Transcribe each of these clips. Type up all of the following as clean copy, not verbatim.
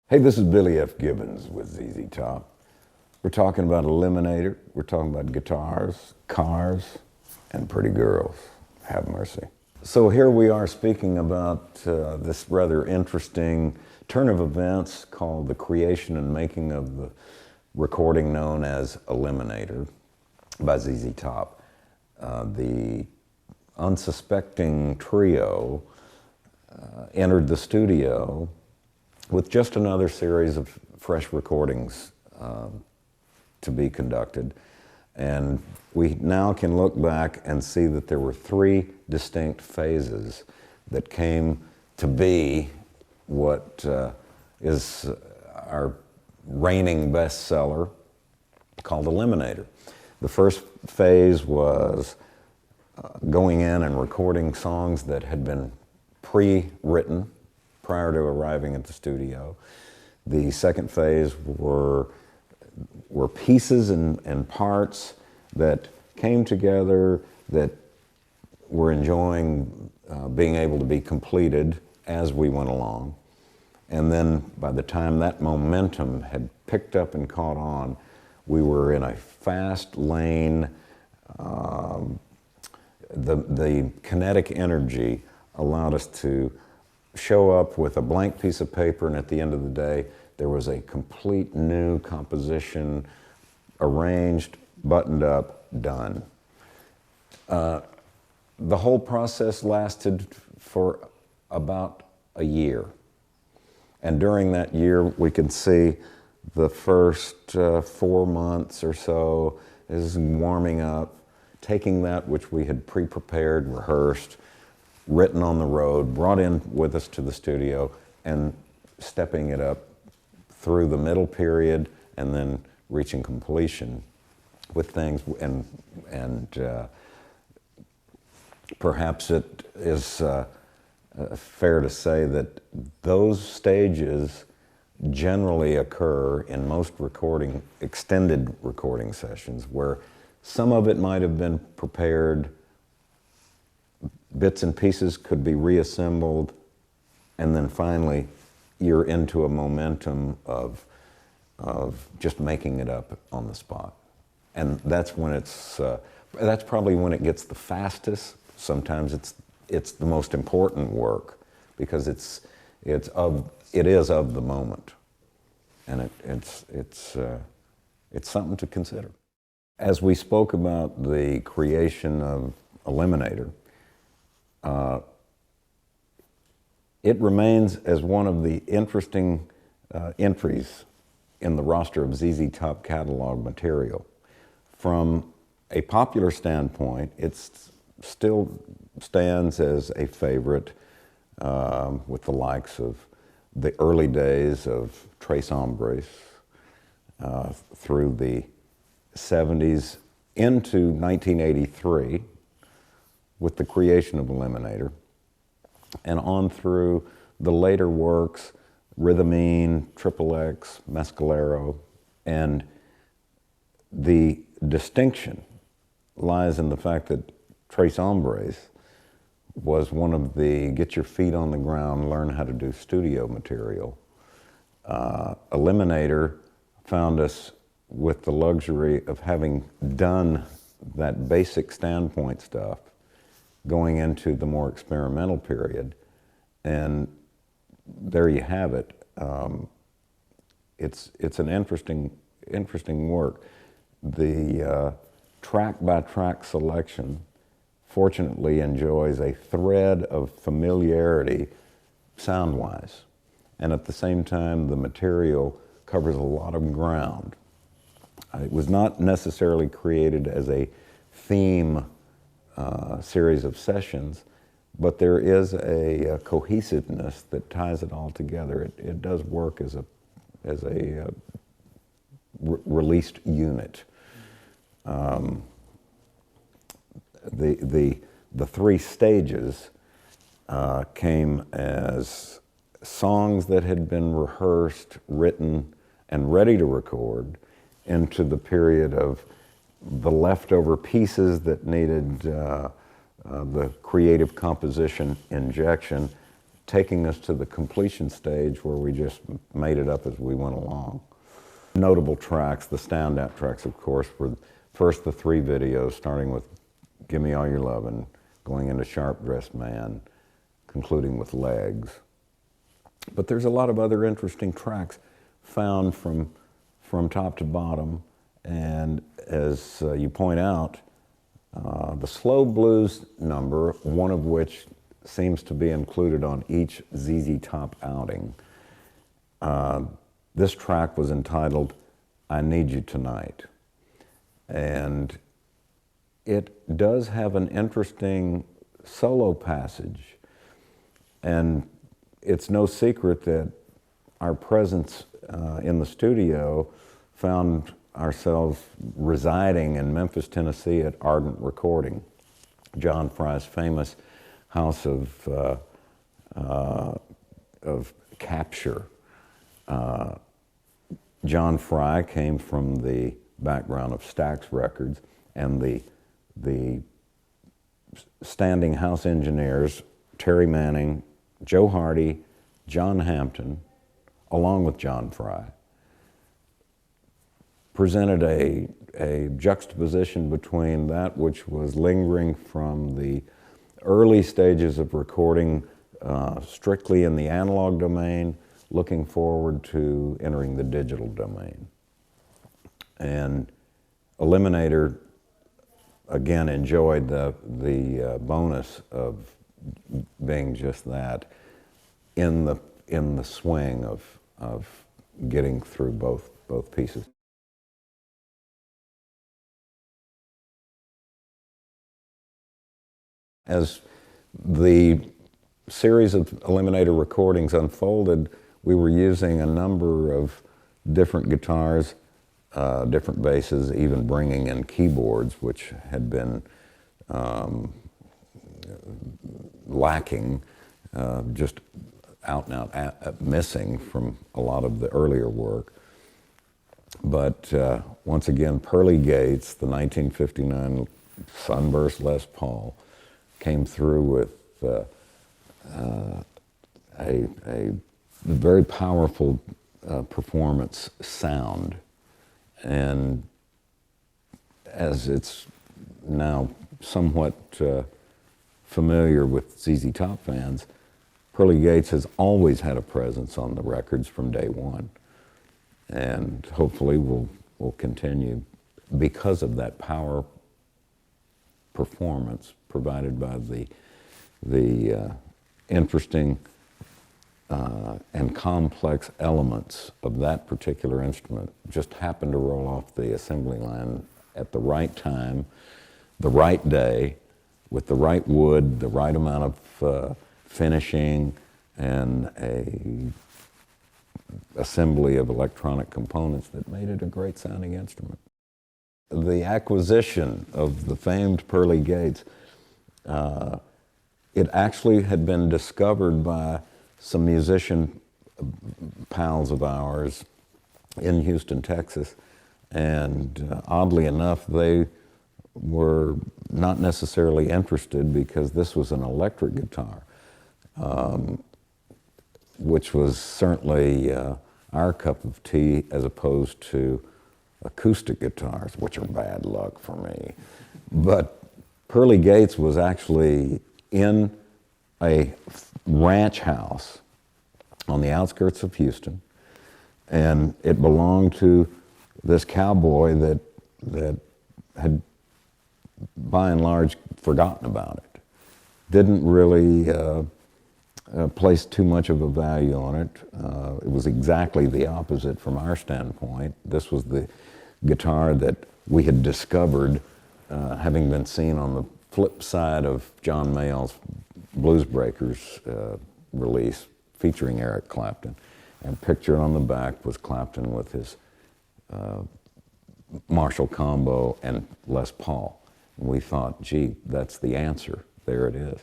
Hey, this is Billy F. Gibbons with ZZ Top. We're talking about Eliminator. We're talking about guitars, cars, and pretty girls. Have mercy. So here we are speaking about this rather interesting turn of events called the creation and making of the recording known as Eliminator by ZZ Top. The unsuspecting trio entered the studio with just another series of fresh recordings to be conducted. And we now can look back and see that there were three distinct phases that came to be what is our reigning bestseller called Eliminator. The first phase was going in and recording songs that had been pre-written prior to arriving at the studio. The second phase were pieces and parts that came together that were enjoying being able to be completed as we went along. And then by the time that momentum had picked up and caught on, we were in a fast lane. The kinetic energy allowed us to show up with a blank piece of paper, and at the end of the day, there was a complete new composition, arranged, buttoned up, done. The whole process lasted for about a year. And during that year, we can see the first 4 months or so is warming up, taking that which we had pre-prepared, rehearsed, written on the road, brought in with us to the studio, and stepping it up through the middle period and then reaching completion with things. And perhaps it is fair to say that those stages generally occur in most extended recording sessions, where some of it might have been prepared, bits and pieces could be reassembled, and then finally you're into a momentum of just making it up on the spot. And that's when that's probably when it gets the fastest. Sometimes it's the most important work because it is of the moment, and it's something to consider. As we spoke about the creation of Eliminator, it remains as one of the interesting entries in the roster of ZZ Top catalog material. From a popular standpoint, it still stands as a favorite with the likes of the early days of Tres Hombres through the 70s into 1983 with the creation of Eliminator, and on through the later works, Rhythmine, XXX, Mescalero. And the distinction lies in the fact that Tres Hombres was one of the get your feet on the ground, learn how to do studio material. Eliminator found us with the luxury of having done that basic standpoint stuff, going into the more experimental period, and there you have it. It's an interesting work. The track-by-track selection fortunately enjoys a thread of familiarity sound-wise, and at the same time the material covers a lot of ground. It was not necessarily created as a theme series of sessions, but there is a cohesiveness that ties it all together. It does work as a released unit. The three stages came as songs that had been rehearsed, written, and ready to record into the period of the leftover pieces that needed the creative composition injection, taking us to the completion stage where we just made it up as we went along. Notable tracks, the standout tracks, of course, were first the 3 videos, starting with Give Me All Your Lovin', going into Sharp Dressed Man, concluding with Legs. But there's a lot of other interesting tracks found from top to bottom, and as you point out, the slow blues number, one of which seems to be included on each ZZ Top outing. This track was entitled I Need You Tonight, and it does have an interesting solo passage, and it's no secret that our presence in the studio found ourselves residing in Memphis, Tennessee at Ardent Recording, John Fry's famous house of capture. John Fry came from the background of Stax Records, and the standing house engineers, Terry Manning, Joe Hardy, John Hampton, along with John Fry, presented a juxtaposition between that which was lingering from the early stages of recording strictly in the analog domain, looking forward to entering the digital domain. And Eliminator, again, enjoyed the bonus of being just that, in the swing of getting through both pieces. As the series of Eliminator recordings unfolded, we were using a number of different guitars, different basses, even bringing in keyboards, which had been lacking, just out and out missing from a lot of the earlier work. But once again, Pearly Gates, the 1959 Sunburst Les Paul, came through with a very powerful performance sound. And as it's now somewhat familiar with ZZ Top fans, Pearly Gates has always had a presence on the records from day one, and hopefully will continue because of that power performance provided by the interesting and complex elements of that particular instrument. Just happened to roll off the assembly line at the right time, the right day, with the right wood, the right amount of finishing, and a assembly of electronic components that made it a great sounding instrument. The acquisition of the famed Pearly Gates, it actually had been discovered by some musician pals of ours in Houston, Texas, and oddly enough, they were not necessarily interested because this was an electric guitar, which was certainly our cup of tea as opposed to acoustic guitars, which are bad luck for me. But Pearly Gates was actually in a ranch house on the outskirts of Houston, and it belonged to this cowboy that had by and large forgotten about it. Didn't really place too much of a value on it. It was exactly the opposite from our standpoint. This was the guitar that we had discovered, having been seen on the flip side of John Mayall's Blues Breakers release featuring Eric Clapton. And pictured on the back was Clapton with his Marshall combo and Les Paul. And we thought, gee, that's the answer. There it is.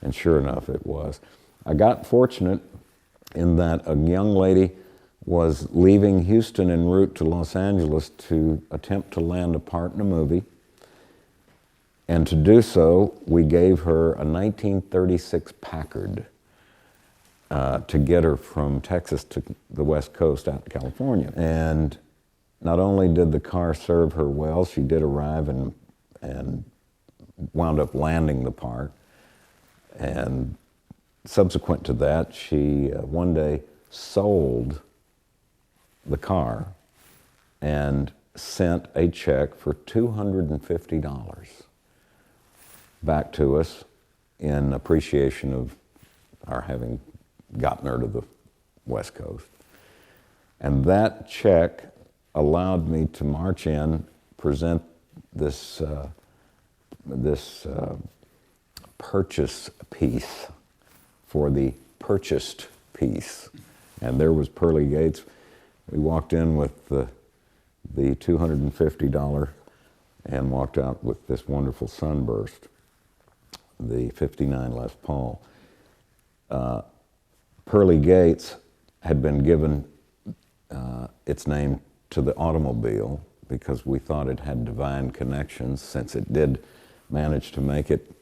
And sure enough, it was. I got fortunate in that a young lady was leaving Houston en route to Los Angeles to attempt to land a part in a movie. And to do so, we gave her a 1936 Packard. to get her from Texas to the West Coast out in California. And not only did the car serve her well, she did arrive and wound up landing the part. And subsequent to that, she one day sold the car and sent a check for $250 back to us in appreciation of our having gotten her to the West Coast. And that check allowed me to march in, present this purchase piece for the purchased piece. And there was Pearlie Gates. We walked in with the $250 and walked out with this wonderful Sunburst, the 59 Les Paul. Pearlie Gates had been given its name to the automobile because we thought it had divine connections, since it did manage to make it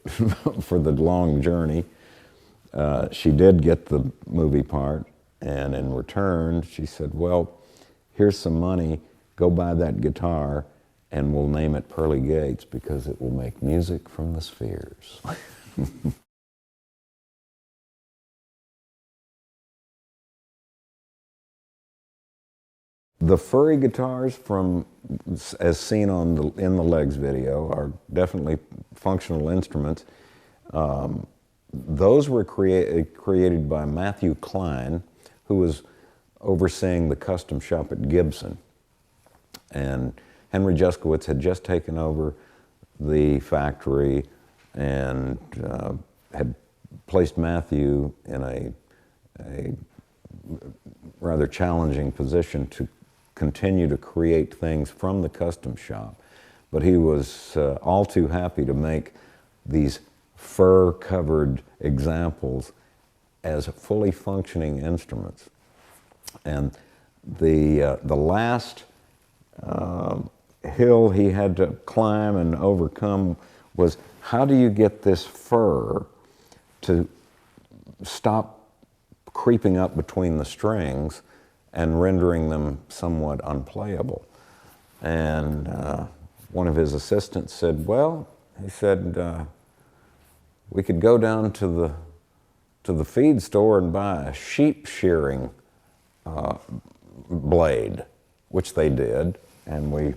for the long journey. She did get the movie part, and in return she said, well, here's some money, go buy that guitar and we'll name it Pearlie Gates because it will make music from the spheres. The furry guitars, from as seen in the Legs video, are definitely functional instruments. Those were created by Matthew Klein, who was overseeing the custom shop at Gibbons. And Henry Juskowitz had just taken over the factory and had placed Matthew in a rather challenging position to continue to create things from the custom shop. But he was all too happy to make these fur-covered examples as fully functioning instruments. And the last hill he had to climb and overcome was, how do you get this fur to stop creeping up between the strings and rendering them somewhat unplayable? And one of his assistants said, well, he said, we could go down to the feed store and buy a sheep shearing blade, which they did, and we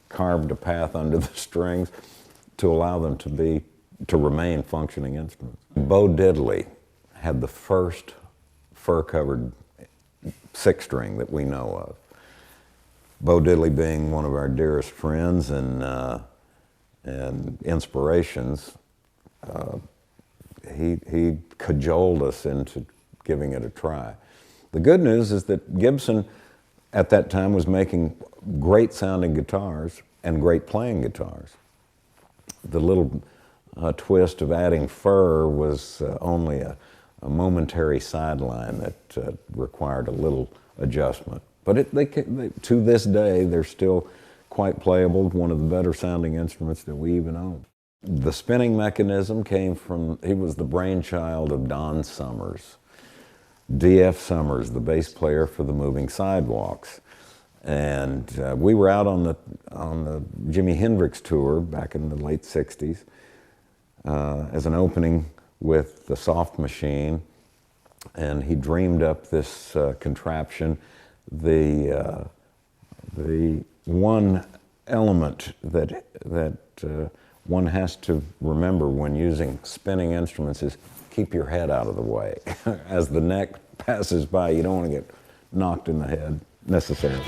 carved a path under the strings to allow them to remain functioning instruments. Bo Diddley had the first fur-covered six string that we know of. Bo Diddley being one of our dearest friends and inspirations, he cajoled us into giving it a try. The good news is that Gibson at that time was making great sounding guitars and great playing guitars. The little twist of adding fur was only a momentary sideline that required a little adjustment. But to this day, they're still quite playable, one of the better sounding instruments that we even own. The spinning mechanism came from, he was the brainchild of Don Summers. D.F. Summers, the bass player for the Moving Sidewalks. And we were out on the Jimi Hendrix tour back in the late 60s as an opening with the Soft Machine, and he dreamed up this contraption. The one element that one has to remember when using spinning instruments is keep your head out of the way. As the neck passes by, you don't want to get knocked in the head necessarily.